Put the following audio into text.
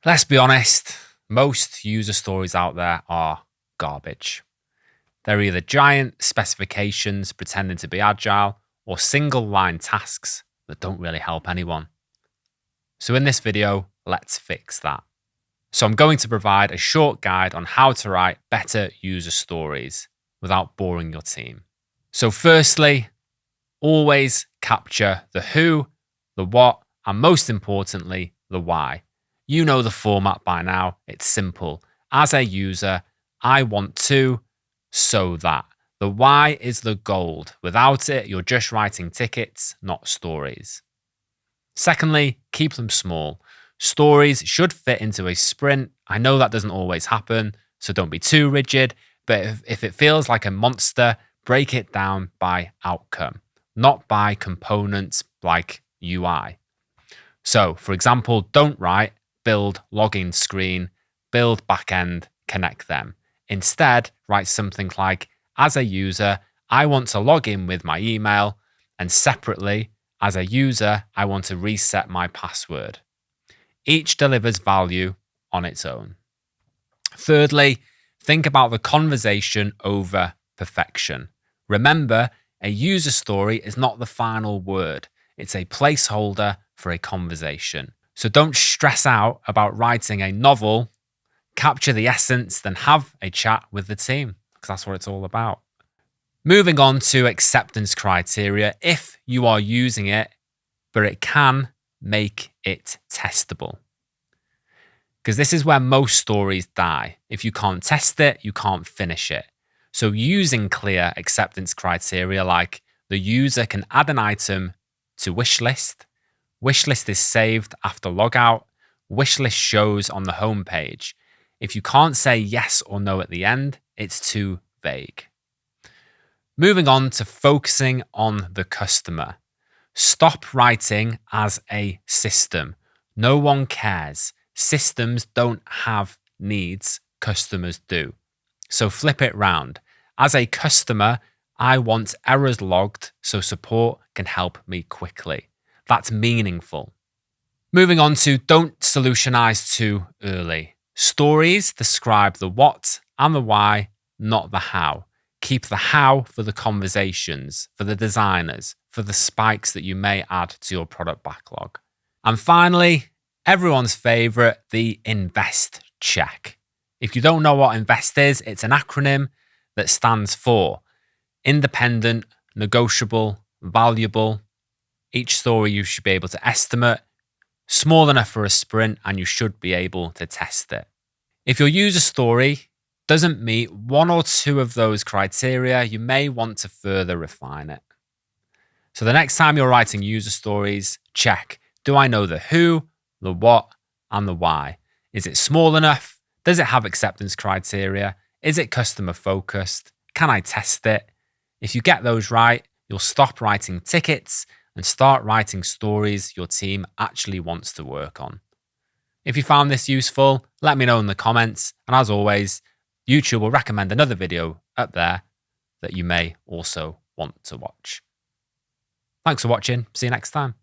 Let's be honest, most user stories out there are garbage. They're either giant specifications pretending to be agile or single line tasks that don't really help anyone. So in this video, let's fix that. So I'm going to provide a short guide on how to write better user stories without boring your team. So firstly, always capture the who, the what, and most importantly, the why. You know the format by now. It's simple. As a user, I want to, so that. The why is the gold. Without it, you're just writing tickets, not stories. Secondly, keep them small. Stories should fit into a sprint. I know that doesn't always happen, so don't be too rigid. But if it feels like a monster, break it down by outcome, not by components like UI. So, for example, don't write build login screen, build backend, connect them. Instead, write something like, as a user, I want to log in with my email, and separately, as a user, I want to reset my password. Each delivers value on its own. Thirdly, think about the conversation over perfection. Remember, a user story is not the final word. It's a placeholder for a conversation. So don't stress out about writing a novel. Capture the essence, then have a chat with the team, because that's what it's all about. Moving on to acceptance criteria. If you are using it, but it can make it testable. Because this is where most stories die. If you can't test it, you can't finish it. So using clear acceptance criteria like the user can add an item to wishlist. Wishlist is saved after logout. Wishlist shows on the home page. If you can't say yes or no at the end, it's too vague. Moving on to focusing on the customer. Stop writing as a system. No one cares. Systems don't have needs, customers do. So flip it round. As a customer, I want errors logged so support can help me quickly. That's meaningful. Moving on to don't solutionize too early. Stories describe the what and the why, not the how. Keep the how for the conversations, for the designers, for the spikes that you may add to your product backlog. And finally, everyone's favorite, the invest check. If you don't know what invest is, it's an acronym that stands for independent, negotiable, valuable. Each story you should be able to estimate, small enough for a sprint, and you should be able to test it. If your user story doesn't meet one or two of those criteria, you may want to further refine it. So the next time you're writing user stories, check, do I know the who, the what, and the why? Is it small enough? Does it have acceptance criteria? Is it customer focused? Can I test it? If you get those right, you'll stop writing tickets and start writing stories your team actually wants to work on. If you found this useful, let me know in the comments. And as always, YouTube will recommend another video up there that you may also want to watch. Thanks for watching. See you next time.